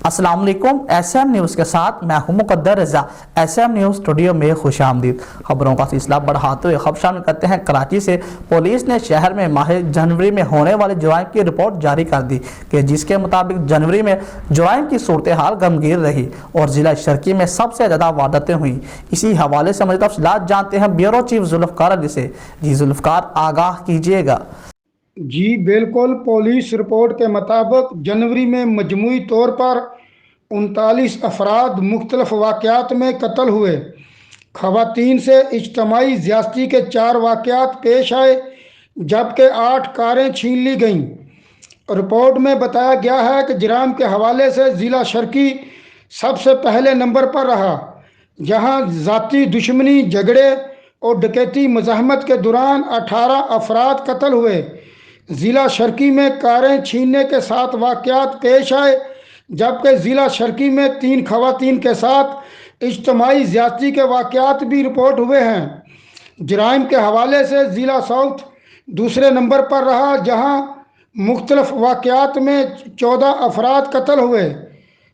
السلام علیکم، S M news کے ساتھ میں ہوں مقدر رضا۔ ایس ایم نیوز اسٹوڈیو میں خوش آمدید۔ خبروں کا سلسلہ بڑھاتے ہوئے خبر شامل کرتے ہیں کراچی سے۔ پولیس نے شہر میں ماہ جنوری میں ہونے والے جرائم کی رپورٹ جاری کر دی کہ جس کے مطابق جنوری میں جرائم کی صورتحال غمگین رہی اور ضلع شرقی میں سب سے زیادہ وارداتیں ہوئیں۔ اسی حوالے سے مزید تفصیلات جانتے ہیں بیورو چیف ذوالفقار علی سے۔ جی ذوالفقار، آگاہ کیجیے گا۔ جی بالکل، پولیس رپورٹ کے مطابق جنوری میں مجموعی طور پر 39 افراد مختلف واقعات میں قتل ہوئے۔ خواتین سے اجتماعی زیادتی کے 4 واقعات پیش آئے جبکہ 8 کاریں چھین لی گئیں۔ رپورٹ میں بتایا گیا ہے کہ جرائم کے حوالے سے ضلع شرقی سب سے پہلے نمبر پر رہا، جہاں ذاتی دشمنی، جھگڑے اور ڈکیتی مزاحمت کے دوران 18 افراد قتل ہوئے۔ ضلع شرقی میں کاریں چھیننے کے 7 واقعات پیش آئے جبکہ ضلع شرقی میں 3 خواتین کے ساتھ اجتماعی زیادتی کے واقعات بھی رپورٹ ہوئے ہیں۔ جرائم کے حوالے سے ضلع ساؤتھ دوسرے نمبر پر رہا، جہاں مختلف واقعات میں 14 افراد قتل ہوئے۔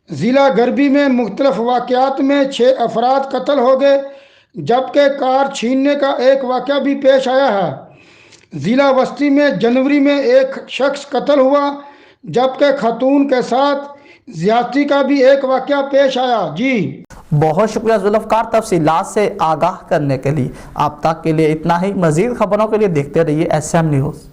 ضلع غربی میں مختلف واقعات میں 6 افراد قتل ہو گئے جبکہ کار چھیننے کا 1 واقعہ بھی پیش آیا ہے۔ ضلع وسطی میں جنوری میں 1 شخص قتل ہوا جبکہ خاتون کے ساتھ زیادتی کا بھی 1 واقعہ پیش آیا۔ جی بہت شکریہ ذوالفقار تفصیلات سے آگاہ کرنے کے لیے۔ اب تک کے لیے اتنا ہی۔ مزید خبروں کے لیے دیکھتے رہیے ایس ایم نیوز۔